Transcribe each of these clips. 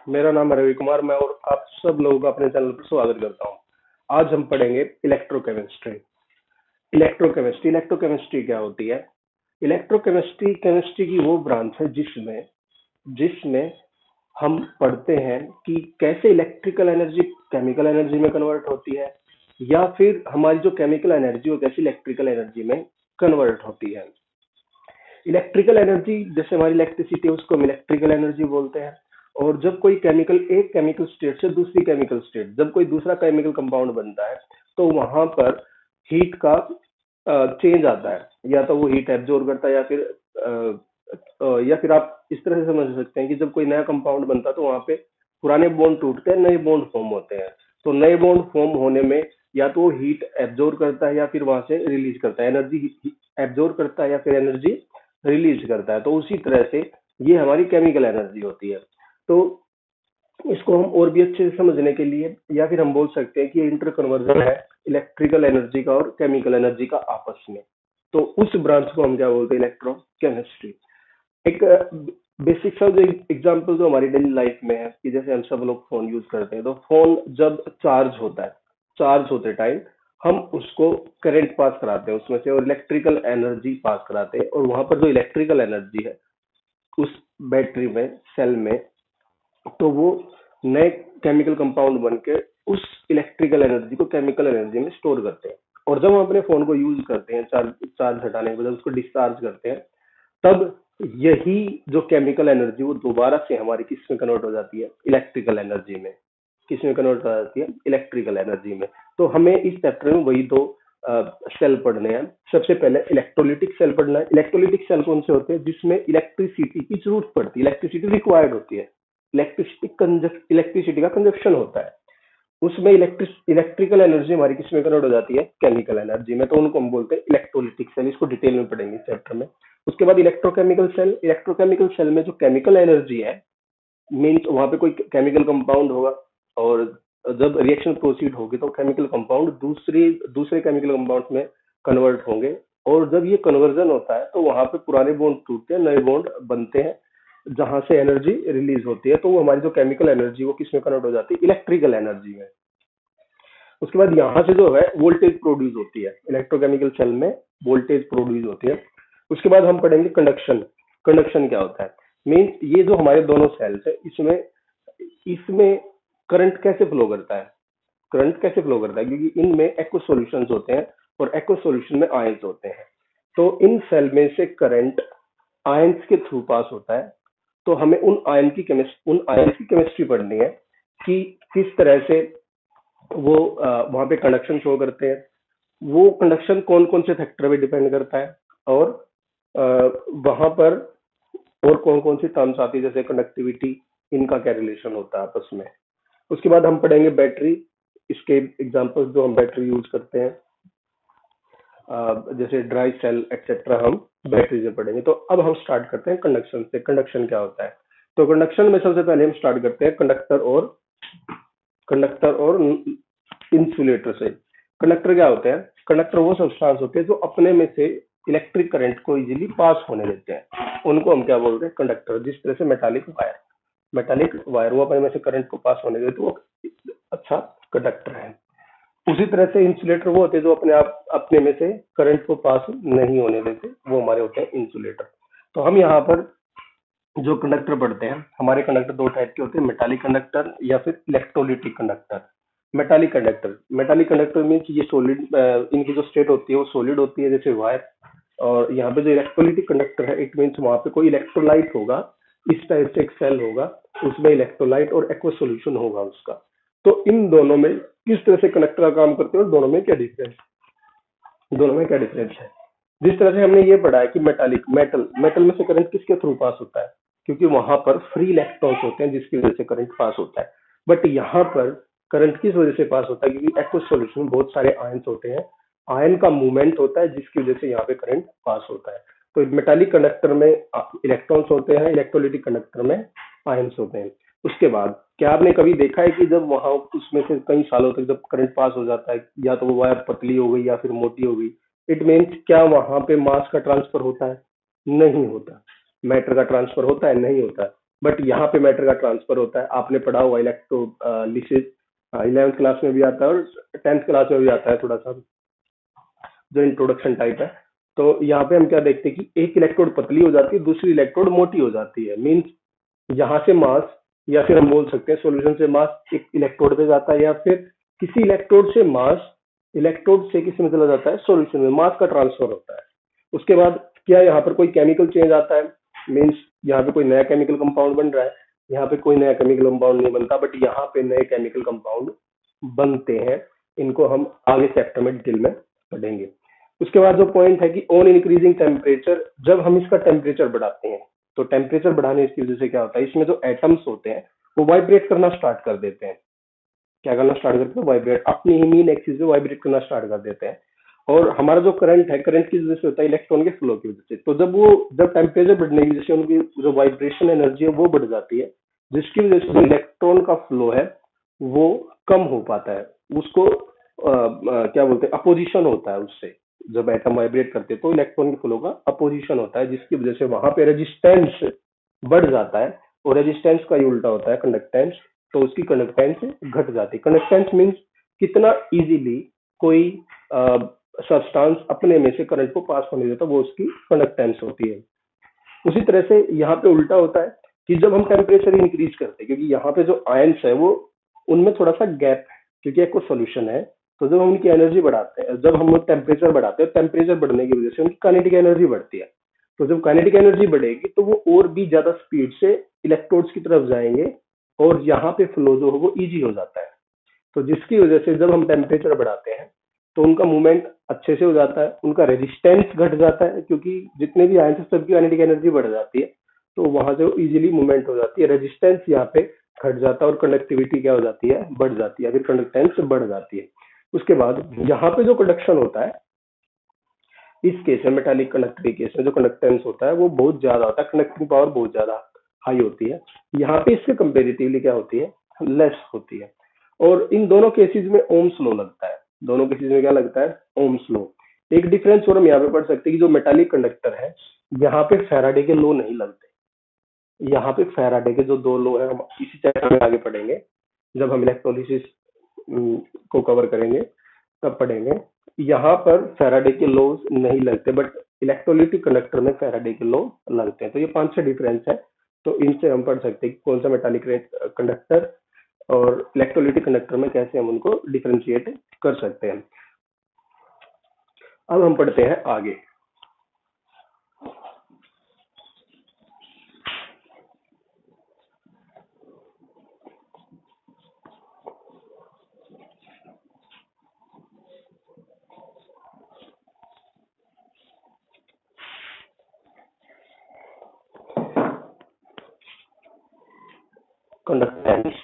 मेरा नाम है रवि कुमार। मैं और आप सब लोगों का अपने चैनल पर स्वागत करता हूँ। आज हम पढ़ेंगे इलेक्ट्रोकेमिस्ट्री। इलेक्ट्रोकेमिस्ट्री क्या होती है? इलेक्ट्रोकेमिस्ट्री केमिस्ट्री की वो ब्रांच है जिसमें जिसमें हम पढ़ते हैं कि कैसे इलेक्ट्रिकल एनर्जी केमिकल एनर्जी में कन्वर्ट होती है, या फिर हमारी जो केमिकल एनर्जी वो कैसे इलेक्ट्रिकल एनर्जी में कन्वर्ट होती है। इलेक्ट्रिकल एनर्जी जैसे हमारी इलेक्ट्रिसिटी है उसको हम इलेक्ट्रिकल एनर्जी बोलते हैं। और जब कोई केमिकल एक केमिकल स्टेट से दूसरी केमिकल स्टेट, जब कोई दूसरा केमिकल कंपाउंड बनता है तो वहां पर हीट का चेंज आता है, या तो वो हीट एब्जॉर्ब करता है या फिर आप इस तरह से समझ सकते हैं कि जब कोई नया कंपाउंड बनता है तो वहां पे पुराने बॉन्ड टूटते हैं, नए बॉन्ड फॉर्म होते हैं। तो नए बॉन्ड फॉर्म होने में या तो हीट एब्जॉर्ब करता है या फिर वहां से रिलीज करता है, एनर्जी एब्जॉर्ब करता है या फिर एनर्जी रिलीज करता है। तो उसी तरह से ये हमारी केमिकल एनर्जी होती है। तो इसको हम और भी अच्छे से समझने के लिए, या फिर हम बोल सकते हैं कि इंटर कन्वर्जन है इलेक्ट्रिकल एनर्जी का और केमिकल एनर्जी का आपस में। तो उस ब्रांच को हम क्या बोलते हैं? इलेक्ट्रोकेमिस्ट्री। एक बेसिक सा जो एग्जांपल जो हमारी डेली लाइफ में है कि जैसे हम सब लोग फोन यूज करते हैं, तो फोन जब चार्ज होता है, चार्ज होते टाइम हम उसको करंट पास कराते हैं उसमें से, और इलेक्ट्रिकल एनर्जी पास कराते हैं। और वहां पर जो इलेक्ट्रिकल एनर्जी है उस बैटरी में, सेल में, तो वो नए केमिकल कंपाउंड बन के उस इलेक्ट्रिकल एनर्जी को केमिकल एनर्जी में स्टोर करते हैं। और जब हम अपने फोन को यूज करते हैं, चार्ज चार्ज हटाने के बाद उसको डिस्चार्ज करते हैं, तब यही जो केमिकल एनर्जी वो दोबारा से हमारी किस में कन्वर्ट हो जाती है? इलेक्ट्रिकल एनर्जी में। किस में कन्वर्ट हो जाती है? इलेक्ट्रिकल एनर्जी में। तो हमें इस चैप्टर में वही दो सेल पढ़ने हैं। सबसे पहले इलेक्ट्रोलिटिक सेल पढ़ना है। इलेक्ट्रोलिटिक सेल कौन से होते हैं? जिसमें इलेक्ट्रिसिटी की जरूरत पड़ती है, इलेक्ट्रिसिटी रिक्वायर्ड होती है, इलेक्ट्रिसिटी का कंजप्शन होता है। उसमें इलेक्ट्रिकल एनर्जी हमारी किस में कन्वर्ट हो जाती है? केमिकल एनर्जी में। तो उनको हम बोलते हैं इलेक्ट्रोलिटिक सेल। इसको डिटेल में पढ़ेंगे इस चैप्टर में। उसके बाद इलेक्ट्रोकेमिकल सेल। इलेक्ट्रोकेमिकल सेल में जो केमिकल एनर्जी है, मीन्स वहां पे कोई केमिकल कंपाउंड होगा, और जब रिएक्शन प्रोसीड होगी तो केमिकल कंपाउंड दूसरे दूसरे केमिकल कंपाउंड में कन्वर्ट होंगे। और जब ये कन्वर्जन होता है तो वहां पे पुराने बॉन्ड टूटते हैं, नए बॉन्ड बनते हैं, जहां से एनर्जी रिलीज होती है। तो वो हमारी जो केमिकल एनर्जी वो किसमें कन्वर्ट हो जाती है? इलेक्ट्रिकल एनर्जी में। उसके बाद यहाँ से जो है वोल्टेज प्रोड्यूस होती है, इलेक्ट्रोकेमिकल सेल में वोल्टेज प्रोड्यूस होती है। उसके बाद हम पढ़ेंगे कंडक्शन। कंडक्शन क्या होता है? मीन्स ये जो हमारे दोनों सेल्स है, इसमें इसमें करंट कैसे फ्लो करता है? करंट कैसे फ्लो करता है? क्योंकि इनमें एक्व सॉल्यूशंस होते हैं और एक्व सॉल्यूशन में आयंस होते हैं। तो इन सेल में से करंट आयंस के थ्रू पास होता है। तो हमें उन आयन की केमिस्ट्री पढ़नी है कि किस तरह से वो वहां पे कंडक्शन शो करते हैं। वो कंडक्शन कौन कौन से फैक्टर पे डिपेंड करता है, और वहां पर और कौन कौन सी टर्म्स आती है, जैसे कंडक्टिविटी, इनका क्या रिलेशन होता है आपस में। उसके बाद हम पढ़ेंगे बैटरी। इसके एग्जांपल्स जो हम बैटरी यूज करते हैं, जैसे ड्राई सेल एक्सेट्रा, हम बैटरी से पढ़ेंगे। तो अब हम स्टार्ट करते हैं कंडक्शन से। कंडक्शन क्या होता है? तो कंडक्शन में सबसे पहले हम स्टार्ट करते हैं कंडक्टर और इंसुलेटर से। कंडक्टर क्या होते हैं? कंडक्टर वो सब्सटेंस होते हैं जो अपने में से इलेक्ट्रिक करंट को इजीली पास होने देते हैं। उनको हम क्या बोलते हैं? कंडक्टर। जिस तरह से मेटालिक वायर वो अपने में से करंट को पास होने देते, वो अच्छा कंडक्टर है। उसी तरह से इंसुलेटर वो होते हैं जो अपने में से करंट को पास नहीं होने देते, वो हमारे होते हैं इंसुलेटर। तो हम यहाँ पर जो कंडक्टर पढ़ते हैं, हमारे कंडक्टर दो टाइप के होते हैं, मेटालिक कंडक्टर या फिर electrolytic conductor. Metallic conductor means ये सॉलिड, इनकी जो स्टेट होती है वो सॉलिड होती है जैसे वायर। और यहाँ पे जो इलेक्ट्रोलिटिक कंडक्टर है, इट मीन्स वहां पे कोई इलेक्ट्रोलाइट होगा, इस टाइप से एक सेल होगा, उसमें इलेक्ट्रोलाइट और एक्वा सॉल्यूशन होगा उसका। तो इन दोनों में किस तरह से कंडक्टर का काम करते हैं और दोनों में क्या डिफरेंस है? जिस तरह से हमने ये पढ़ा है कि मेटल में से करंट किसके थ्रू पास होता है? क्योंकि वहां पर फ्री इलेक्ट्रॉन्स होते हैं जिसकी वजह से करंट पास होता है। बट यहाँ पर करंट किस वजह से पास होता है? क्योंकि एक्वस सॉल्यूशन में बहुत सारे आयंस होते हैं, आयन का मूवमेंट होता है जिसकी वजह से यहाँ पे करंट पास होता है। तो मेटालिक कंडक्टर में इलेक्ट्रॉन्स होते हैं, इलेक्ट्रोलिटिक कंडक्टर में आयंस होते हैं। उसके बाद क्या आपने कभी देखा है कि जब वहां उसमें से कई सालों तक जब करंट पास हो जाता है, या तो वो वायर पतली हो गई या फिर मोटी हो गई, इट मीन्स क्या वहां पे मास का ट्रांसफर होता है? नहीं होता। मैटर का ट्रांसफर होता है? नहीं होता। बट यहाँ पे मैटर का ट्रांसफर होता है। आपने पढ़ा हुआ इलेक्ट्रोलिसिस, 11th क्लास में भी आता है और 10th क्लास में भी आता है थोड़ा सा, जो इंट्रोडक्शन टाइप है। तो यहाँ पे हम क्या देखते हैं कि एक इलेक्ट्रोड पतली हो जाती है, दूसरी इलेक्ट्रोड मोटी हो जाती है। मीन्स यहाँ से मास, या फिर हम बोल सकते हैं सॉल्यूशन से मास एक इलेक्ट्रोड पे जाता है, या फिर किसी इलेक्ट्रोड से मास इलेक्ट्रोड से किसी में चला जाता है, सॉल्यूशन में मास का ट्रांसफर होता है। उसके बाद क्या यहाँ पर कोई केमिकल चेंज आता है? मीन्स यहाँ पे कोई नया केमिकल कंपाउंड बन रहा है? यहाँ पे कोई नया केमिकल कंपाउंड नहीं बनता, बट यहाँ पे नए केमिकल कंपाउंड बनते हैं। इनको हम आगे चैप्टर में डिटेल में पढ़ेंगे। उसके बाद जो पॉइंट है कि ऑन इंक्रीजिंग टेम्परेचर, जब हम इसका टेम्परेचर बढ़ाते हैं तो टेम्परेचर बढ़ाने की वजह से क्या होता है, इसमें जो एटम्स होते हैं वो वाइब्रेट करना स्टार्ट कर देते हैं। क्या करना स्टार्ट करते हैं? वाइब्रेट, अपनी ही मीन एक्सिस से वाइब्रेट करना स्टार्ट कर देते हैं। और हमारा जो करंट है, करंट किस वजह से होता है? इलेक्ट्रॉन के फ्लो की वजह से। तो जब टेम्परेचर बढ़ने की वजह से उनकी जो वाइब्रेशन एनर्जी है वो बढ़ जाती है, जिसकी वजह से जो इलेक्ट्रॉन का फ्लो है वो कम हो पाता है। उसको क्या बोलते हैं, अपोजिशन होता है उससे। जब एटम वाइब्रेट करते हैं तो इलेक्ट्रॉन के फ्लो का अपोजिशन होता है, जिसकी वजह से वहां पे रेजिस्टेंस बढ़ जाता है। और रेजिस्टेंस का ही उल्टा होता है कंडक्टेंस। तो उसकी कंडक्टेंस घट जाती है। कंडक्टेंस मीन्स कितना इजीली कोई सब्सटेंस अपने में से करंट को पास होने देता, वो उसकी कंडक्टेंस होती है। उसी तरह से यहाँ पे उल्टा होता है कि जब हम टेम्परेचर इंक्रीज करते हैं, क्योंकि यहाँ पे जो आयंस है वो उनमें थोड़ा सा गैप है, क्योंकि एक को सोल्यूशन है। तो जब हम उनकी एनर्जी बढ़ाते हैं, जब हम टेम्परेचर बढ़ाते हैं, टेम्परेचर बढ़ने की वजह से उनकी काइनेटिक एनर्जी बढ़ती है। तो जब काइनेटिक एनर्जी बढ़ेगी तो वो और भी ज्यादा स्पीड से इलेक्ट्रोड्स की तरफ जाएंगे, और यहाँ पे फ्लो जो है वो इजी हो जाता है। तो जिसकी वजह से जब हम टेम्परेचर बढ़ाते हैं तो उनका मूवमेंट अच्छे से हो जाता है, उनका रेजिस्टेंस घट जाता है, क्योंकि जितने भी आयंस हैं सबकी काइनेटिक एनर्जी बढ़ जाती है। तो वहां से इजीली मूवमेंट हो जाती है, रेजिस्टेंस यहाँ पे घट जाता है, और कंडक्टिविटी क्या हो जाती है? बढ़ जाती है, फिर कंडक्टेंस बढ़ जाती है। उसके बाद यहाँ पे जो कंडक्शन होता है, इस केस में मेटालिक कंडक्टर के केस में जो कंडक्टेंस होता है वो बहुत ज्यादा होता है, कंडक्टिंग पावर बहुत ज्यादा हाई होती है। यहाँ पे इससे कंपेरेटिवली क्या होती है? लेस होती है। और इन दोनों केसेस में ओम्स लॉ लगता है। दोनों केसेस में क्या लगता है? Ohm's law. एक डिफरेंस और हम यहाँ पे पढ़ सकते हैं कि जो मेटालिक कंडक्टर है, यहाँ पे फैराडे के लॉ नहीं लगते। यहाँ पे फैराडे के जो दो लॉ है, हम इसी चैप्टर में आगे पढ़ेंगे जब हम इलेक्ट्रोलिसिस को कवर करेंगे, तब पढ़ेंगे। यहाँ पर फैराडे के लॉ नहीं लगते, बट इलेक्ट्रोलिटिक कंडक्टर में फैराडे के लॉ लगते हैं। तो ये 5-6 डिफरेंस है। तो इनसे हम पढ़ सकते हैं कि कौन सा मेटालिक कंडक्टर और इलेक्ट्रोलिटिक कंडक्टर में कैसे हम उनको डिफरेंशिएट कर सकते हैं। अब हम पढ़ते हैं आगे। कंडक्टेंस।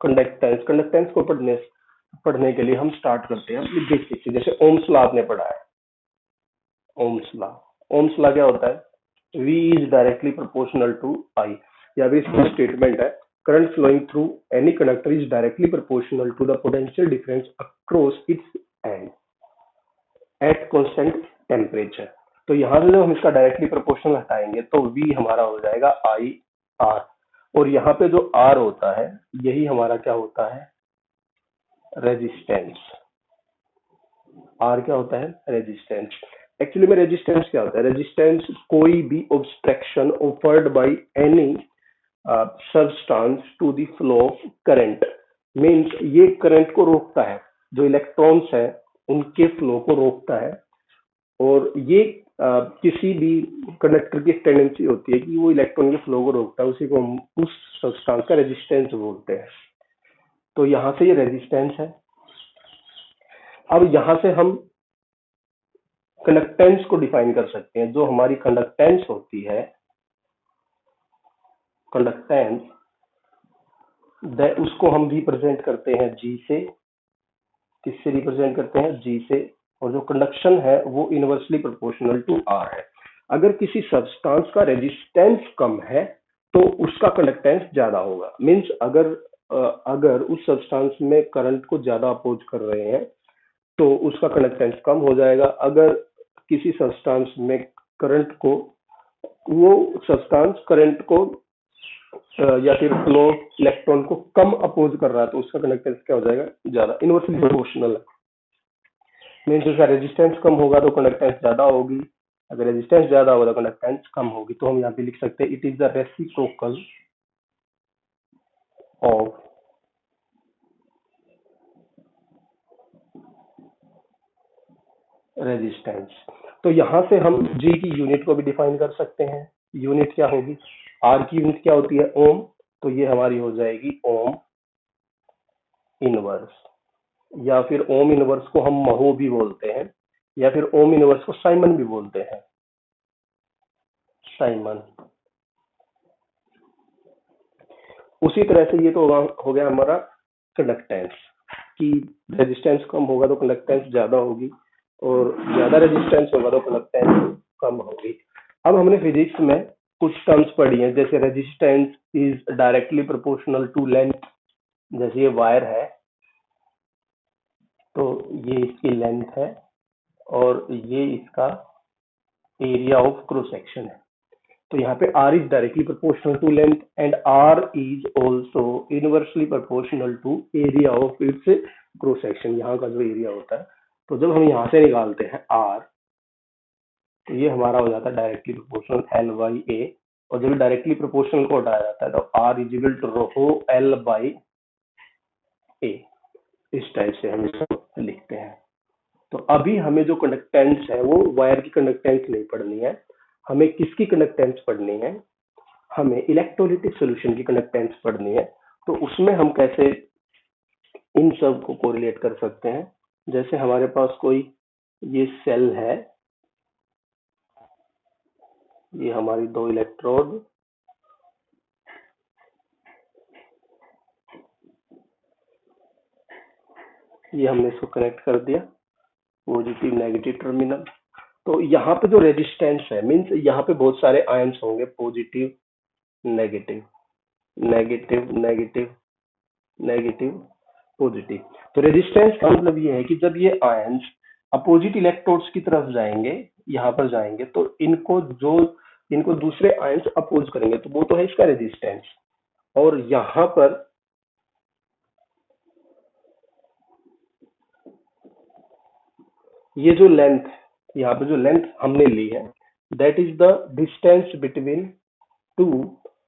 कंडक्टेंस कंडक्टेंस को पढ़ने के लिए हम स्टार्ट करते हैं अपनी बेसिक से। जैसे ओम्स लॉ आपने पढ़ा है, ओम्स लॉ। ओम्स लॉ क्या होता है? V is directly proportional to I। या फिर इसमें स्टेटमेंट है, current flowing through any conductor is directly proportional to the potential difference across its end at constant temperature. तो यहाँ से जब हम इसका डायरेक्टली प्रोपोर्शनल हटाएंगे तो V हमारा हो जाएगा I R। और यहाँ पे जो R होता है, यही हमारा क्या होता है? रेजिस्टेंस। आर क्या होता है? रेजिस्टेंस। एक्चुअली में रेजिस्टेंस क्या होता है? रेजिस्टेंस कोई भी obstruction offered by any substance to the flow of current. Means ये करंट को रोकता है, जो इलेक्ट्रॉन्स है उनके फ्लो को रोकता है। और ये किसी भी कंडक्टर की टेंडेंसी होती है कि वो इलेक्ट्रॉन के फ्लो को रोकता है, उसी को हम उस सब्सटेंस का रेजिस्टेंस बोलते हैं। तो यहाँ से ये रेजिस्टेंस है। अब यहाँ से हम कंडक्टेंस को डिफाइन कर सकते हैं। जो हमारी कंडक्टेंस होती है, कंडक्टेंस, उसको हम रिप्रेजेंट करते हैं जी से। किससे रिप्रेजेंट करते हैं? जी से। और जो कंडक्शन है वो इनवर्सली प्रोपोर्शनल टू आर है। अगर किसी सब्सटेंस का रेजिस्टेंस कम है तो उसका कंडक्टेंस ज्यादा होगा। मींस अगर उस सब्सटेंस में करंट को ज्यादा अपोज कर रहे हैं तो उसका कंडक्टेंस कम हो जाएगा। अगर किसी सब्सटेंस में करंट को वो सब्सटेंस करंट को या फिर फ्लो इलेक्ट्रॉन को कम अपोज कर रहा है तो उसका कंडक्टेंस क्या हो जाएगा, ज्यादा, इनवर्सली प्रोपोर्शनल है। मीन्स उसका रेजिस्टेंस कम होगा तो कंडक्टेंस ज्यादा होगी, अगर रेजिस्टेंस ज्यादा होगा तो कंडक्टेंस कम होगी। तो हम यहाँ पे लिख सकते हैं it is the reciprocal of resistance. तो यहां से हम जी की यूनिट को भी डिफाइन कर सकते हैं। यूनिट क्या होगी, आर की यूनिट क्या होती है, ओम। तो ये हमारी हो जाएगी ओम इनवर्स, या फिर ओम इनवर्स को हम महो भी बोलते हैं, या फिर ओम इनवर्स को साइमन भी बोलते हैं, साइमन। उसी तरह से ये तो हो गया हमारा कंडक्टेंस, कि रेजिस्टेंस कम होगा तो कंडक्टेंस ज्यादा होगी, और ज्यादा रेजिस्टेंस होगा तो कंडक्टेंस कम होगी। अब हमने फिजिक्स में कुछ टर्म्स पढ़ी हैं, जैसे resistance is directly proportional to length. जैसे ये वायर है तो ये इसकी लेंथ है और ये इसका एरिया ऑफ क्रॉस सेक्शन है। तो यहाँ पे R is directly proportional to length and R is also inversely proportional to area of its cross section, यहाँ का जो एरिया होता है। तो जब हम यहाँ से निकालते हैं R, तो ये हमारा हो जाता है directly proportional L by A, और जब डायरेक्टली प्रोपोर्शनल को हटाया जाता है तो R is equal to rho L by A। इस टाइप से हम इसको लिखते हैं। तो अभी हमें जो कंडक्टेंस है वो वायर की कंडक्टेंस नहीं पढ़नी है, हमें किसकी कंडक्टेंस पढ़नी है, हमें इलेक्ट्रोलिटिक सॉल्यूशन की कंडक्टेंस पढ़नी है। तो उसमें हम कैसे इन सब को कोरिलेट कर सकते हैं। जैसे हमारे पास कोई ये सेल है, ये हमारी दो इलेक्ट्रोड, ये हमने इसको कनेक्ट कर दिया, पॉजिटिव नेगेटिव टर्मिनल। तो यहाँ पे जो रेजिस्टेंस है, मीन्स यहाँ पे बहुत सारे आयंस होंगे, positive negative negative negative negative positive. तो रेजिस्टेंस का मतलब ये है कि जब ये आयंस अपोजिट इलेक्ट्रोड्स की तरफ जाएंगे, यहाँ पर जाएंगे, तो इनको दूसरे आयंस अपोज करेंगे, तो वो तो है इसका रेजिस्टेंस। और यहाँ पर ये जो लेंथ, यहाँ पे जो लेंथ हमने ली है, that is the distance between two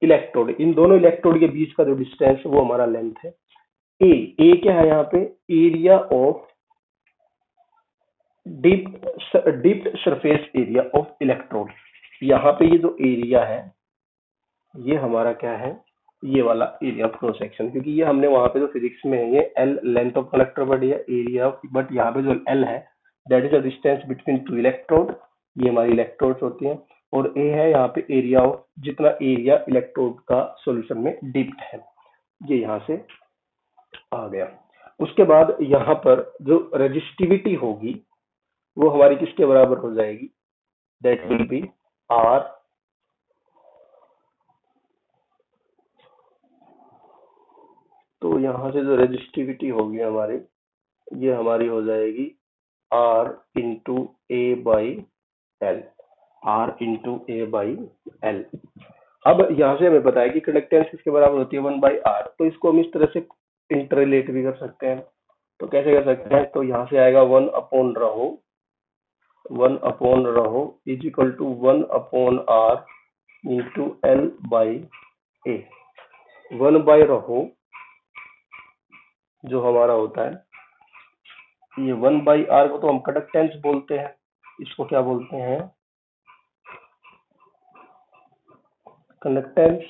electrode. इन दोनों इलेक्ट्रोड के बीच का जो डिस्टेंस वो हमारा लेंथ है। ए क्या है यहाँ पे, area of deep surface area of electrode. यहाँ पे ये जो एरिया है ये हमारा क्या है, ये वाला एरिया ऑफ क्रॉस सेक्शन, क्योंकि ये हमने वहां पे जो फिजिक्स में है ये एल लेंथ ऑफ कंडक्टर बड़ी है, एरिया, बट यहाँ पे जो एल है that is the distance between two electrode, ये हमारी इलेक्ट्रोड्स होती हैं। और ए है यहाँ पे एरिया ऑफ जितना एरिया इलेक्ट्रोड का सॉल्यूशन में डिप्ट है, ये यहाँ से आ गया। उसके बाद यहाँ पर जो रेजिस्टिविटी होगी वो हमारी किसके बराबर हो जाएगी, दैट विल बी आर। तो यहाँ से जो रेजिस्टिविटी होगी हमारी, ये हमारी हो जाएगी R into A by L, R into A by L. अब यहाँ से हमें पता है कि कंडक्टेंस किसके बराबर होती है, 1/r। तो इसको हम इस तरह से इंटरलेट भी कर सकते हैं। तो कैसे कर सकते हैं, तो यहाँ से आएगा 1/ρ is equal to 1/r into L by A. 1/ρ जो हमारा होता है, ये 1/r को तो हम कंडक्टेंस बोलते हैं, इसको क्या बोलते हैं, कंडक्टेंस।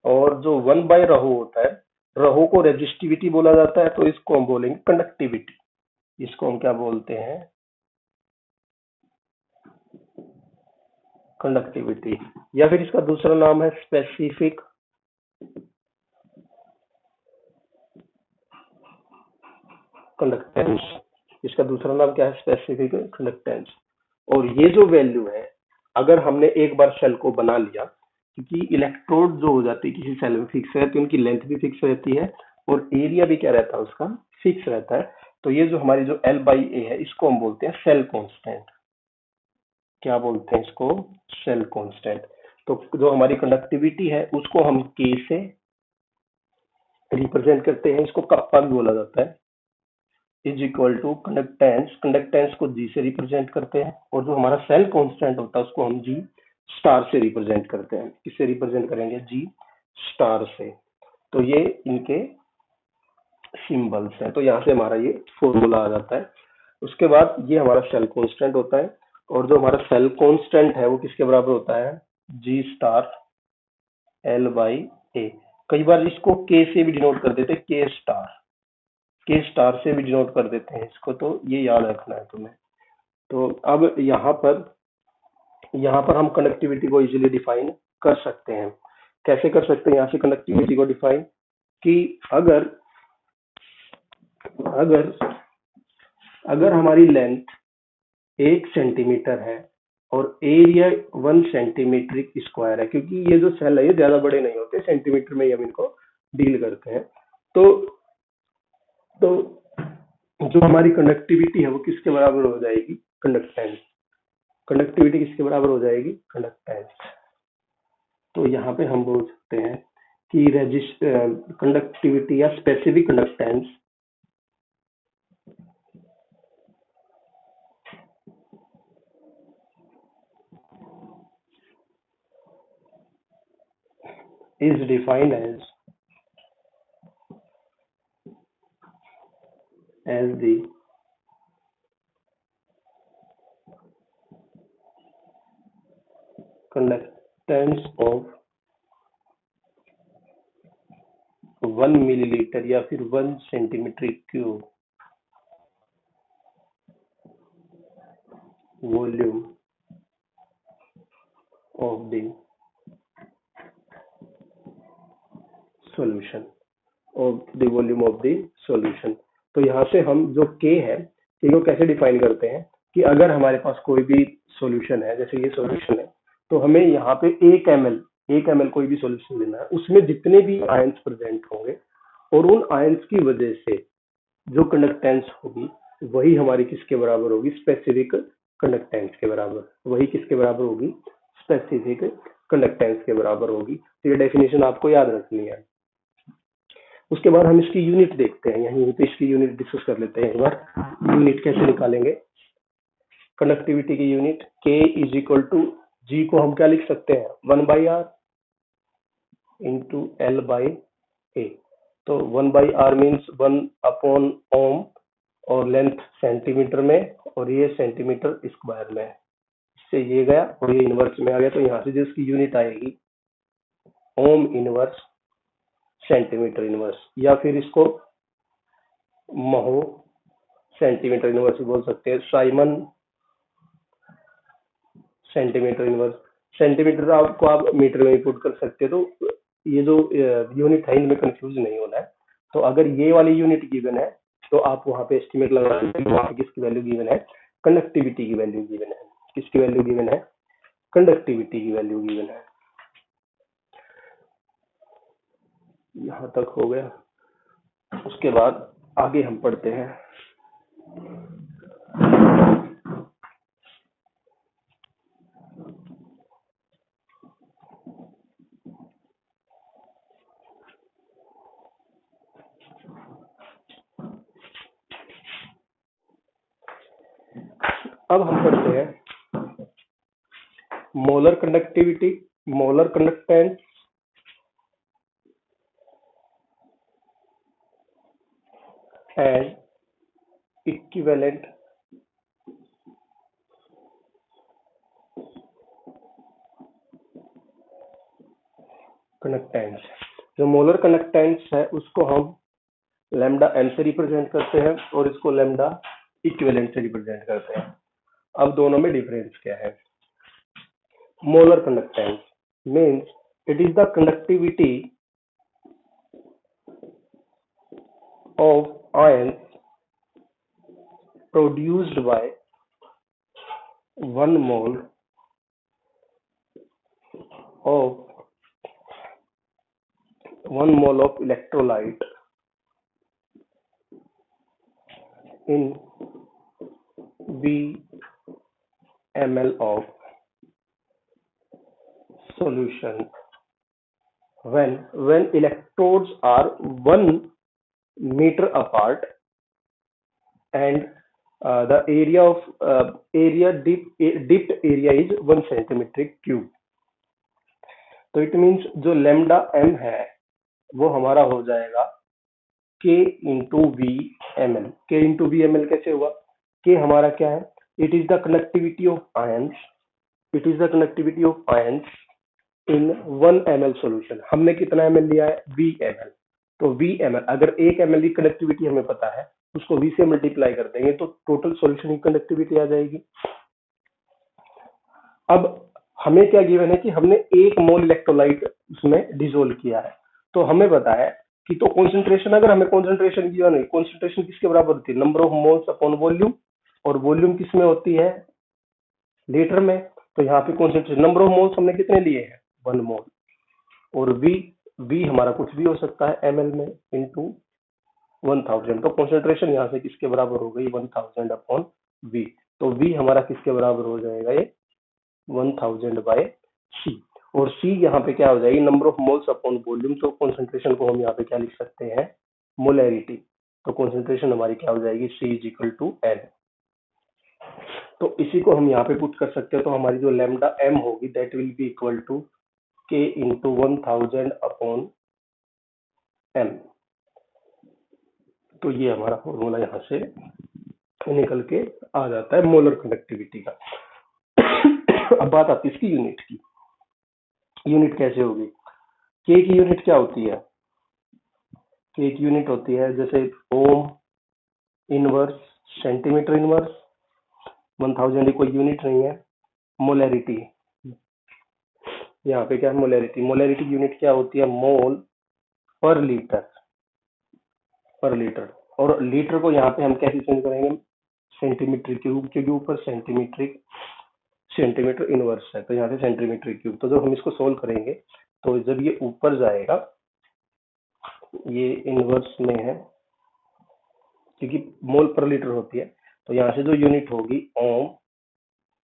और जो 1/ρ होता है, ρ को रेजिस्टिविटी बोला जाता है, तो इसको हम बोलेंगे कंडक्टिविटी। इसको हम क्या बोलते हैं, कंडक्टिविटी, या फिर इसका दूसरा नाम है स्पेसिफिक कंडक्टेंस। इसका दूसरा नाम क्या है, स्पेसिफिक कंडक्टेंस। और ये जो वैल्यू है, अगर हमने एक बार सेल को बना लिया, क्योंकि इलेक्ट्रोड जो हो जाती है किसी सेल में फिक्स रहती है, उनकी लेंथ भी फिक्स रहती है और एरिया भी क्या रहता है उसका फिक्स रहता है। तो ये जो हमारी जो L बाई ए है इसको हम बोलते हैं सेल कांस्टेंट। क्या बोलते हैं इसको? Cell constant. तो जो हमारी कंडक्टिविटी है उसको हम K से रिप्रेजेंट करते हैं, इसको कप्पा भी बोला जाता है, is equal to conductance, conductance को G से रिप्रेजेंट करते हैं, और जो हमारा सेल कांस्टेंट होता है उसको हम G स्टार से रिप्रेजेंट करते हैं। किससे रिप्रेजेंट करेंगे? G स्टार से। तो ये इनके सिंबल्स हैं। तो यहाँ से हमारा ये फॉर्मूला आ जाता है। उसके बाद ये हमारा सेल कांस्टेंट होता है, और जो हमारा सेल कांस्टेंट है वो किसके बराबर होता है? G स्टार L बाई ए। कई बार इसको K से भी डिनोट कर देते हैं, के स्टार से भी डिनोट कर देते हैं इसको, तो ये याद रखना है तुम्हें। तो अब यहाँ पर हम कनेक्टिविटी को इजीली डिफाइन कर सकते हैं। कैसे कर सकते हैं यहाँ से कनेक्टिविटी को डिफाइन? कि अगर अगर अगर हमारी लेंथ 1 सेंटीमीटर है और एरिया 1 सेंटीमीटर स्क्वायर है, क्योंकि ये जो सेल है ये ज्यादा बड़े नहीं होते, सेंटीमीटर में ही हम इनको डील करते हैं। तो तो जो हमारी कंडक्टिविटी है वो किसके बराबर हो जाएगी? कंडक्टेंस। कंडक्टिविटी किसके बराबर हो जाएगी? कंडक्टेंस। तो यहाँ पे हम बोल सकते हैं कि कंडक्टिविटी या specific conductance is defined as the conductance of 1 millilitre या फिर 1 centimetre cube volume of the solution, of the volume of the solution. तो यहाँ से हम जो K है, K को कैसे डिफाइन करते हैं कि अगर हमारे पास कोई भी सॉल्यूशन है, जैसे ये सॉल्यूशन है, तो हमें यहाँ पे 1 ml कोई भी सॉल्यूशन लेना है, उसमें जितने भी आयंस प्रेजेंट होंगे और उन आयंस की वजह से जो कंडक्टेंस होगी वही हमारी किसके बराबर होगी? स्पेसिफिक कंडक्टेंस के बराबर। वही किसके बराबर होगी? स्पेसिफिक कंडक्टेंस के बराबर होगी। तो ये डेफिनेशन आपको याद रखनी है। उसके बाद हम इसकी यूनिट देखते हैं, यहीं पे इसकी यूनिट डिस्कस कर लेते हैं एक बार। यूनिट कैसे निकालेंगे कंडक्टिविटी की unit? K is equal to G को हम क्या लिख सकते हैं? 1/r इंटू L बाई ए। तो 1/r मीन्स 1/ओम, और लेंथ सेंटीमीटर में, और ये सेंटीमीटर स्क्वायर में। इससे ये गया और ये इनवर्स में आ गया, तो यहाँ से जो इसकी यूनिट आएगी ओम इनवर्स सेंटीमीटर इनवर्स, या फिर इसको महो सेंटीमीटर इनवर्स भी बोल सकते हैं, साइमन सेंटीमीटर इनवर्स। सेंटीमीटर आपको आप मीटर में पुट कर सकते हो। तो ये जो यूनिट है इनमें कंफ्यूज नहीं होना है। तो अगर ये वाली यूनिट गिवन है तो आप वहां पे एस्टिमेट लगा सकते हो, वहां पे किसकी वैल्यू गिवन है? कंडक्टिविटी की वैल्यू गिवन है। किसकी वैल्यू गिवन है? कंडक्टिविटी की वैल्यू गिवन है। यहाँ तक हो गया। उसके बाद आगे हम पढ़ते हैं। अब हम पढ़ते हैं molar conductivity, molar conductance and equivalent conductance. जो मोलर कंडक्टेंस है उसको हम लैम्डा एम से रिप्रेजेंट करते हैं और इसको लैम्डा इक्विवेलेंट से रिप्रेजेंट करते हैं। अब दोनों में डिफरेंस क्या है? Molar conductance means it is the conductivity of ion produced by 1 mole of 1 mole of electrolyte in V ml of solution when electrodes are 1 meter apart and the area of dipped area is 1 centimeter cube. तो it means जो lambda M है वो हमारा हो जाएगा के into V M L. के into V M L कैसे हुआ? के हमारा क्या है? It is the connectivity of ions, it is the connectivity of ions in 1 ml solution. हमने कितना ml लिया है? VmL। तो VmL, अगर 1 ml की कनेक्टिविटी हमें पता है, उसको V से मल्टीप्लाई कर देंगे तो टोटल सॉल्यूशन की कनेक्टिविटी आ जाएगी। अब हमें क्या गिवन है कि हमने 1 मोल इलेक्ट्रोलाइट उसमें डिसोल्व किया है, तो हमें पता है कि तो कॉन्सेंट्रेशन, अगर हमें कॉन्सेंट्रेशन गिवन है, कॉन्सेंट्रेशन किसके बराबर होती है? Number of moles upon volume, और वॉल्यूम किस में होती है? लीटर में। तो यहाँ पे कॉन्सेंट्रेशन, नंबर ऑफ मोल्स हमने कितने लिए हैं? 1 मोल। और V हमारा कुछ भी हो सकता है ml में इंटू 1000। तो कॉन्सेंट्रेशन यहाँ से किसके बराबर हो गई? 1000 अपॉन V। तो V हमारा किसके बराबर हो जाएगा? ये 1000 बाय C। और C यहाँ पे क्या हो जाएगी? Number of moles upon volume. तो कॉन्सेंट्रेशन को हम यहाँ पे क्या लिख सकते हैं? मोलैरिटी। तो कॉन्सेंट्रेशन हमारी क्या हो जाएगी? C is equal to N। तो इसी को हम यहाँ पे पुट कर सकते हैं। तो हमारी जो लैम्डा m होगी that will be equal to K into 1000 upon M। तो ये हमारा फॉर्मूला यहाँ से निकल के आ जाता है मोलर कंडक्टिविटी का। अब बात आती है इसकी यूनिट की। यूनिट कैसे होगी? के की यूनिट क्या होती है? के की यूनिट होती है जैसे ओम इनवर्स, सेंटीमीटर इनवर्स। 1000 की कोई यूनिट नहीं है। मोलैरिटी, यहाँ पे क्या है? मोलैरिटी। मोलैरिटी की यूनिट क्या होती है? मोल पर लीटर, पर लीटर। और लीटर को यहाँ पे हम कैसे चेंज करेंगे? सेंटीमीटर क्यूब, क्योंकि ऊपर सेंटीमीटर इनवर्स है, तो यहाँ से सेंटीमीटर क्यूब। तो जब हम इसको सोल्व करेंगे तो जब ये ऊपर जाएगा, ये इनवर्स में है क्योंकि मोल पर लीटर होती है, तो यहाँ से जो यूनिट होगी ओम,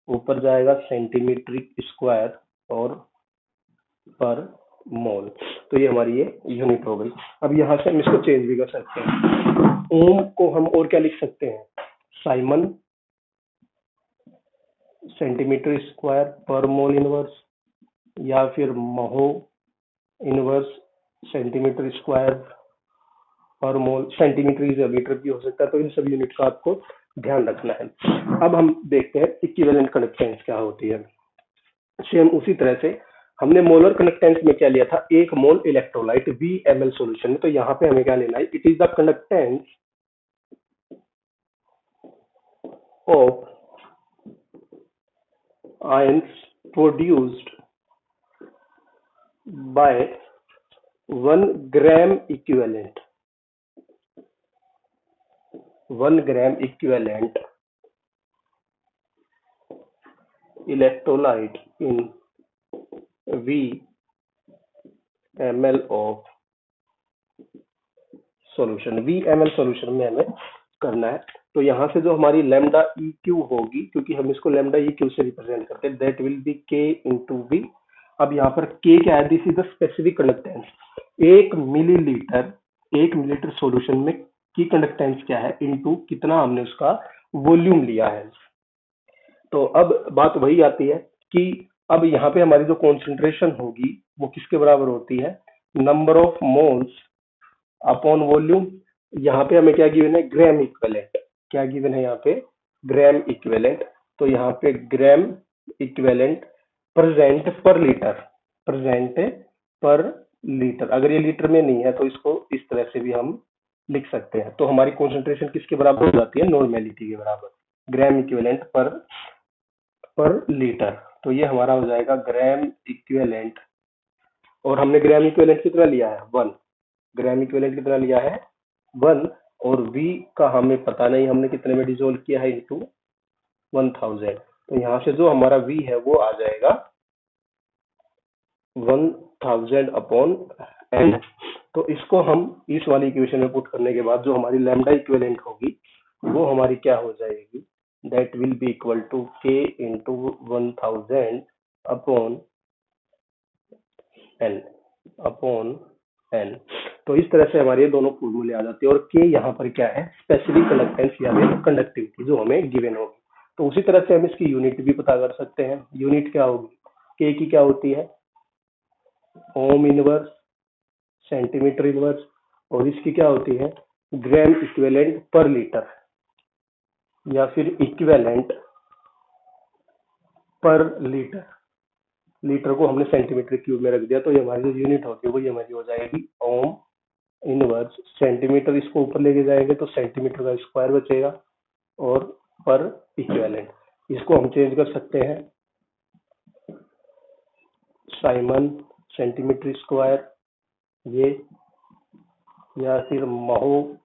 ऊपर जाएगा सेंटीमीटर स्क्वायर और पर मोल। तो ये हमारी ये यूनिट हो गई। अब यहाँ से हम इसको चेंज भी कर सकते हैं। ओम को हम और क्या लिख सकते हैं? साइमन सेंटीमीटर स्क्वायर पर मोल इनवर्स, या फिर महो इनवर्स सेंटीमीटर स्क्वायर पर मोल। सेंटीमीटर इज मीटर भी हो सकता है। तो इन सभी यूनिट का आपको ध्यान रखना है। अब हम देखते हैं इक्विवेलेंट कंडक्टेंस क्या होती है। सेम उसी तरह से हमने मोलर कंडक्टेंस में क्या लिया था? 1 मोल इलेक्ट्रोलाइट VmL सॉल्यूशन में। तो यहाँ पे हमें क्या लेना है? It is the conductance of ions produced by 1 gram equivalent, 1 gram equivalent electrolyte in VmL of solution. VmL solution में हमें करना है। तो यहाँ से जो हमारी लैम्डा EQ होगी, क्योंकि हम इसको लैम्डा EQ से रिप्रेजेंट करते हैं, that will B K into V। अब यहाँ पर K क्या है? This is the specific conductance. 1 millilitre solution में की कंडक्टेंस क्या है? इनटू कितना हमने उसका वॉल्यूम लिया है। तो अब बात वही आती है कि अब यहाँ पे हमारी जो कॉन्सेंट्रेशन होगी वो किसके बराबर होती है? Number of moles upon volume. यहाँ पे हमें क्या गिवन है? Gram equivalent. क्या गिवन है यहाँ पे? Gram equivalent. तो यहाँ पे ग्राम इक्विवेलेंट प्रेजेंट पर लीटर, प्रेजेंट पर लीटर। अगर ये लीटर में नहीं है तो इसको इस तरह से भी हम लिख सकते हैं। तो हमारी कॉन्सेंट्रेशन किसके बराबर हो जाती है? नॉर्मेलिटी के बराबर, ग्राम इक्विवेलेंट पर लीटर। तो ये हमारा हो जाएगा ग्राम इक्विवेलेंट। और हमने ग्राम इक्विवेलेंट कितना लिया है? 1। ग्राम इक्विवेलेंट कितना लिया है? 1। और V का हमें पता नहीं, हमने कितने में डिसोल्व किया है? इनटू 1000। तो यहाँ से जो हमारा V है वो आ जाएगा 1000 अपॉन N। तो इसको हम इस वाली इक्वेशन में पुट करने के बाद जो हमारी लैम्डा इक्विवेलेंट होगी वो हमारी क्या हो जाएगी, that will be equal to K into 1000 upon N upon N. तो इस तरह से हमारे ये दोनों फॉर्मूले आ जाते हैं, और के यहाँ पर क्या है, स्पेसिफिक कंडक्टेंस या कंडक्टिविटी जो हमें गिवन होगी। तो उसी तरह से हम इसकी यूनिट भी पता कर सकते हैं। यूनिट क्या होगी, के की क्या होती है, ओम इनवर्स, सेंटीमीटर इनवर्स, और इसकी क्या होती है, ग्राम इक्विवेलेंट पर लीटर, या फिर इक्विवेलेंट पर लीटर। लीटर को हमने सेंटीमीटर क्यूब में रख दिया, तो ये हमारी जो यूनिट होती है वो हमारी हो जाएगी ओम इनवर्स। सेंटीमीटर इसको ऊपर लेके जाएंगे तो सेंटीमीटर का स्क्वायर बचेगा, और पर इक्विवेलेंट इसको हम चेंज कर सकते हैं, साइमन सेंटीमीटर स्क्वायर ये, या फिर महो,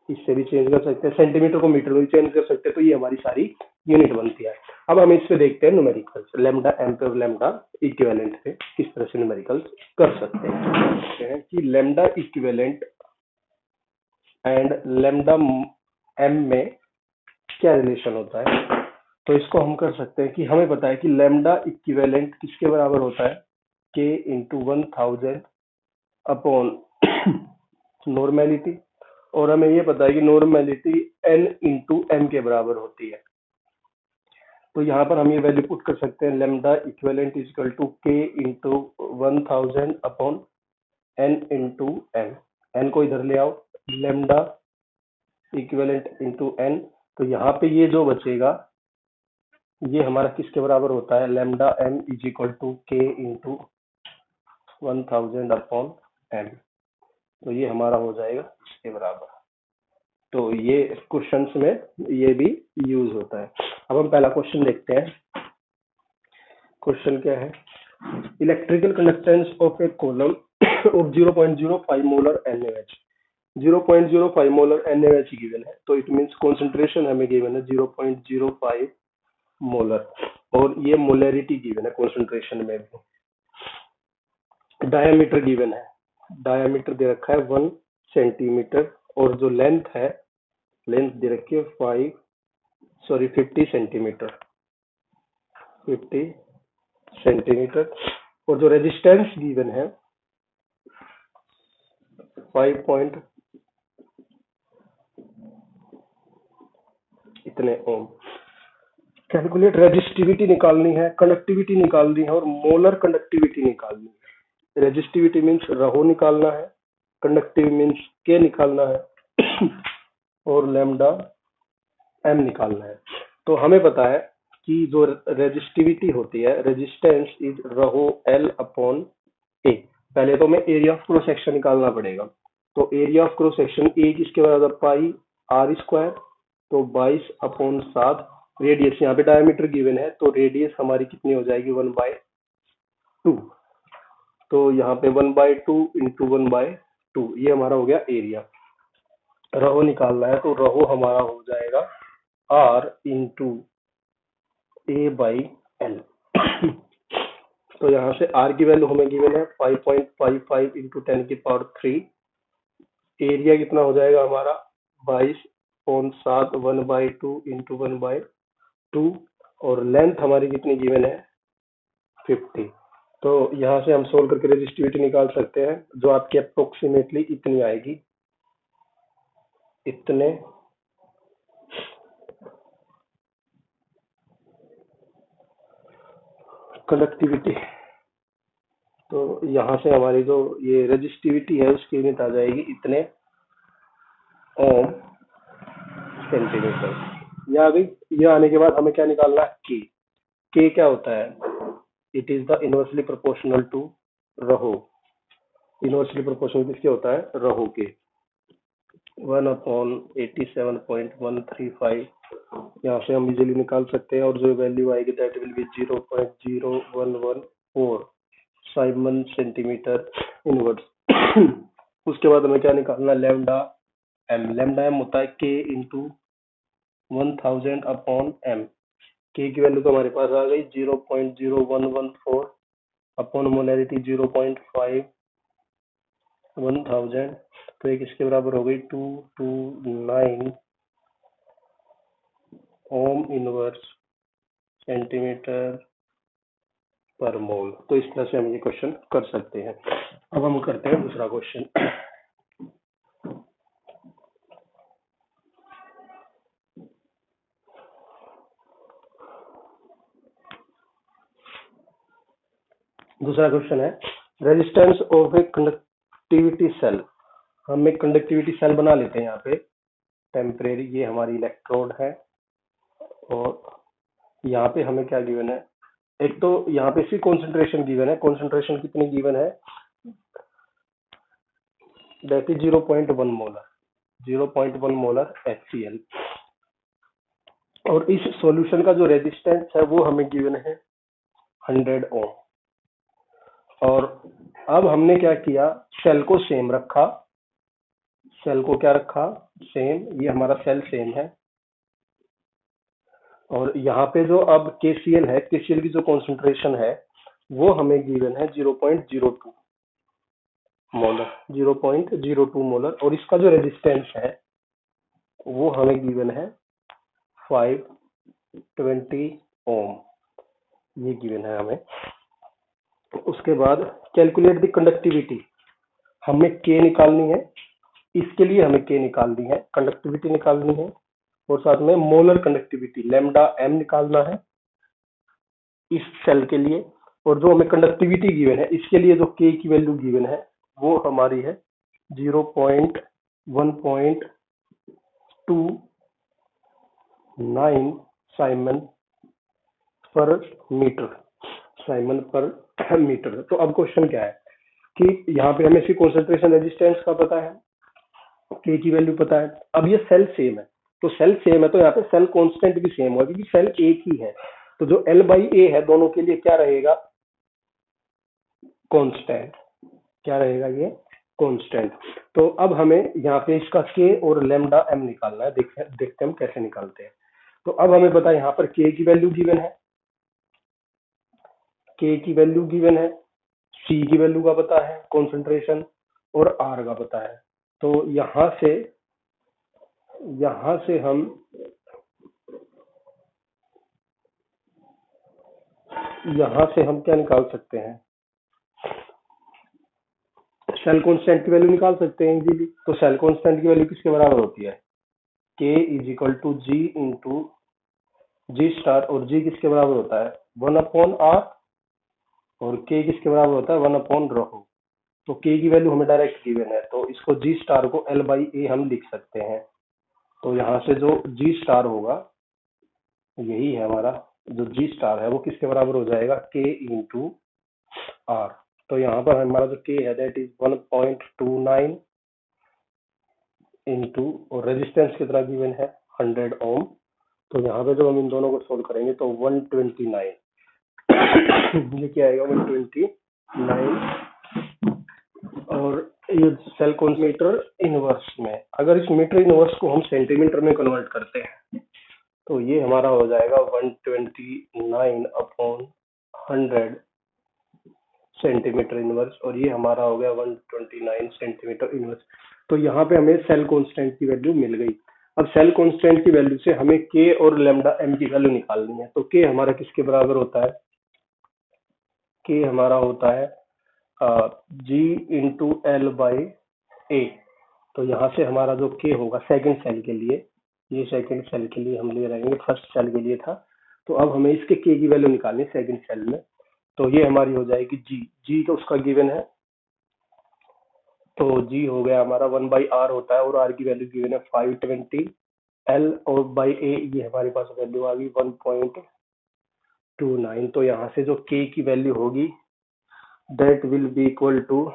इससे भी चेंज कर सकते हैं, सेंटीमीटर को मीटर में भी चेंज कर सकते हैं। तो ये हमारी सारी यूनिट बनती है। अब हम इस पे देखते हैं न्यूमेरिकल्स, लेमडा एम पे और लेमडा इक्विवेलेंट पे किस तरह से न्यूमेरिकल्स कर सकते हैं कि lambda equivalent and lambda M में क्या रिलेशन होता है। तो इसको हम कर सकते हैं कि हमें पता है कि लेमडा इक्विवेलेंट किसके बराबर होता है, के इंटू 1000 अपॉन नॉर्मेलिटी, और हमें ये पता है कि नॉर्मेलिटी n इंटू एम के बराबर होती है। तो यहाँ पर हम ये वैल्यू पुट कर सकते हैं, lambda equivalent is equal to K into 1000 upon n into M. N को इधर ले आओ, लेमडा इक्विवेलेंट इंटू एन। तो यहाँ पे ये जो बचेगा ये हमारा किसके बराबर होता है, lambda M is equal to K into 1000 upon M. तो ये हमारा हो जाएगा इसके बराबर। तो ये क्वेश्चंस में ये भी यूज होता है। अब हम पहला क्वेश्चन देखते हैं। क्वेश्चन क्या है, electrical conductance of A column of 0.05 molar NaOH। 0.05 molar NaOH given है, तो इट मींस कंसंट्रेशन हमें गिवन है 0.05 मोलर, और ये मोलरिटी गिवन है कंसंट्रेशन में भी। डायमीटर गिवन है, डायमीटर दे रखा है 1 सेंटीमीटर, और जो लेंथ है, लेंथ दे रखी है 50 सेंटीमीटर, 50 सेंटीमीटर, और जो रेजिस्टेंस गिवन है 5 इतने ओम। कैलकुलेट रेजिस्टिविटी निकालनी है, कंडक्टिविटी निकालनी है, और मोलर कंडक्टिविटी निकालनी है। रेजिस्टिविटी मीन्स रहो निकालना है, कंडक्टिव मीन्स के निकालना है, और लेमडा एम निकालना है। तो हमें पता है कि जो रेजिस्टिविटी होती है, रेजिस्टेंस इज रहो एल अपॉन ए। पहले तो हमें एरिया ऑफ क्रॉस सेक्शन निकालना पड़ेगा। तो area of cross section A किसके बराबर, पाई आर स्क्वायर, तो 22 अपॉन 7। रेडियस यहाँ पे डायमीटर गिवन है, तो रेडियस हमारी कितनी हो जाएगी, 1/2। तो यहाँ पे 1/2 इंटू 1/2, ये हमारा हो गया एरिया। रहो निकालना है, तो रहो हमारा हो जाएगा R into A by L. तो यहाँ से आर की वैल्यू हमें गिवन है 5.55 इंटू 10⁻3। एरिया कितना हो जाएगा हमारा, 22/7, 1/2 इंटू 1/2, और लेंथ हमारी कितनी गिवन है, 50। तो यहाँ से हम सोल्व करके रेजिस्टिविटी निकाल सकते हैं, जो आपकी अप्रोक्सीमेटली इतनी आएगी, इतने कंडक्टिविटी। तो यहाँ से हमारी जो ये रेजिस्टिविटी है उसकी यूनिट आ जाएगी इतने ओम सेंटीमीटर। या अभी ये आने के बाद हमें क्या निकालना है, के क्या होता है, it is the inversely proportional to rho. Inversely proportional किसके होता है, रहो के। 1/87.135 यहाँ से हम इजीली निकाल सकते हैं, और जो वैल्यू आएगी that will B 0.0114 Simon centimetre inverse. उसके बाद हमें क्या निकालना, लेमडा एम। लेमडा एम होता है के इंटू 1000 अपॉन एम। के की वैल्यू तो हमारे पास आ गई 0.0114 अपॉन मोलरिटी 0.5 1000। तो ये किसके बराबर हो गई 229 ओम इनवर्स सेंटीमीटर पर मोल। तो इस तरह से हम ये क्वेश्चन कर सकते हैं। अब हम करते हैं दूसरा क्वेश्चन। दूसरा क्वेश्चन है resistance of a conductivity cell. हम एक कंडक्टिविटी सेल बना लेते हैं यहाँ पे टेम्परेरी। ये हमारी इलेक्ट्रोड है और यहाँ पे हमें क्या गिवन है, एक तो यहाँ पे इसकी कॉन्सेंट्रेशन गिवन है। कॉन्सेंट्रेशन कितनी गिवन है, that is 0.1 molar, 0.1 molar HCl। और इस सॉल्यूशन का जो रेजिस्टेंस है वो हमें गिवन है 100 ओम। और अब हमने क्या किया, सेल को सेम रखा। सेल को क्या रखा, सेम। ये हमारा सेल सेम है। और यहाँ पे जो अब KCl है, KCl की जो कॉन्सेंट्रेशन है वो हमें गिवन है 0.02 मोलर, 0.02 मोलर। और इसका जो रेजिस्टेंस है वो हमें गिवन है 520 ओम, ये गिवन है हमें। उसके बाद कैलकुलेट द कंडक्टिविटी, हमें K निकालनी है। इसके लिए हमें K निकालनी है, कंडक्टिविटी निकालनी है। और साथ में मोलर कंडक्टिविटी लैम्डा m निकालना है इस सेल के लिए। और जो हमें कंडक्टिविटी गिवन है इसके लिए जो K की वैल्यू गिवन है वो हमारी है 0.129 साइमन पर मीटर, साइमन पर मीटर। तो अब क्वेश्चन क्या है कि यहाँ पे हमें इसकी कॉन्सेंट्रेशन रेजिस्टेंस का पता है, K की वैल्यू पता है। अब ये सेल सेम है, तो सेल सेम है तो यहाँ पे सेल कांस्टेंट भी सेम होगा क्योंकि सेल एक ही है। तो जो L/A है दोनों के लिए क्या रहेगा, कांस्टेंट। क्या रहेगा ये, कांस्टेंट। तो अब हमें यहाँ पे इसका K और लैम्डा m निकालना है। देखते हैं हम कैसे निकालते हैं। तो अब हमें पता है यहाँ पर K की वैल्यू गिवन है, K की वैल्यू गिवन है, C की वैल्यू का पता है कॉन्सेंट्रेशन, और R का पता है। तो यहाँ से हम क्या निकाल सकते हैं, सेल कांस्टेंट की वैल्यू निकाल सकते हैं इजीली। तो सेल कांस्टेंट की वैल्यू किसके बराबर होती है, K is equal to G into G star. और G किसके बराबर होता है 1/R, और K किसके बराबर होता है 1/ρ। तो K की वैल्यू हमें डायरेक्ट गिवन है, तो इसको G स्टार को L/A हम लिख सकते हैं। तो यहाँ से जो G स्टार होगा, यही है हमारा जो G स्टार है वो किसके बराबर हो जाएगा K इंटू R। तो यहाँ पर हमारा जो K है दैट इज 1.29 इंटू, और रेजिस्टेंस कितना गिवन है 100 ओम। तो यहाँ पे जब हम इन दोनों को सोल्व करेंगे तो 129 ये क्या आएगा 129। और ये सेल कौन मीटर इनवर्स में, अगर इस मीटर इनवर्स को हम सेंटीमीटर में कन्वर्ट करते हैं तो ये हमारा हो जाएगा 129/100 सेंटीमीटर इनवर्स। और ये हमारा हो गया 129 सेंटीमीटर इनवर्स। तो यहाँ पे हमें सेल कांस्टेंट की वैल्यू मिल गई। अब सेल कांस्टेंट की वैल्यू से हमें K और लैम्डा m की वैल्यू निकालनी है। तो K हमारा किसके बराबर होता है, K हमारा होता है G इंटू L/A। तो यहाँ से हमारा जो K होगा सेकंड सेल के लिए, ये सेकंड सेल के लिए हम ले रहे हैं, फर्स्ट सेल के लिए था। तो अब हमें इसके K की वैल्यू निकालनी है सेकंड सेल में। तो ये हमारी हो जाएगी G तो उसका गिवन है, तो G हो गया हमारा 1/R होता है, और R की वैल्यू गिवन है 520। L और बाई A ये हमारे पास वैल्यू आ गई 1.29। तो यहाँ से जो K की वैल्यू होगी that will be equal to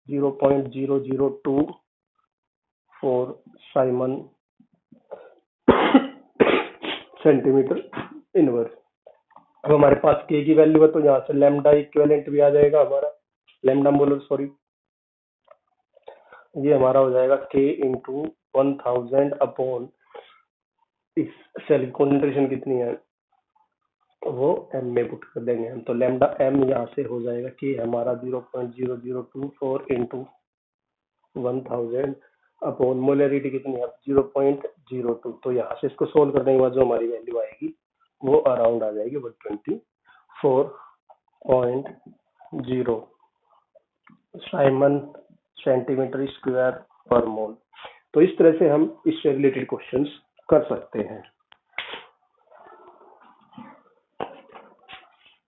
0.0024 siemens centimetre inverse. अब हमारे पास K की वैल्यू है तो यहाँ से लैम्डा इक्विवेलेंट भी आ जाएगा हमारा, लैम्डा मोलर सॉरी। ये हमारा हो जाएगा K इंटू 1000 अपॉन इस सेल कॉन्सेंट्रेशन कितनी है वो m में पुट कर देंगे हम। तो लैम्डा m यहाँ से हो जाएगा K हमारा 0.0024 इंटू 1000 अपॉन मोलरिटी कितनी है 0.02। तो यहाँ से इसको सोल्व करने के बाद जो हमारी वैल्यू आएगी वो अराउंड आ जाएगी 124.0 साइमन सेंटीमीटर स्क्वायर पर मोल। तो इस तरह से हम इससे रिलेटेड क्वेश्चंस कर सकते हैं।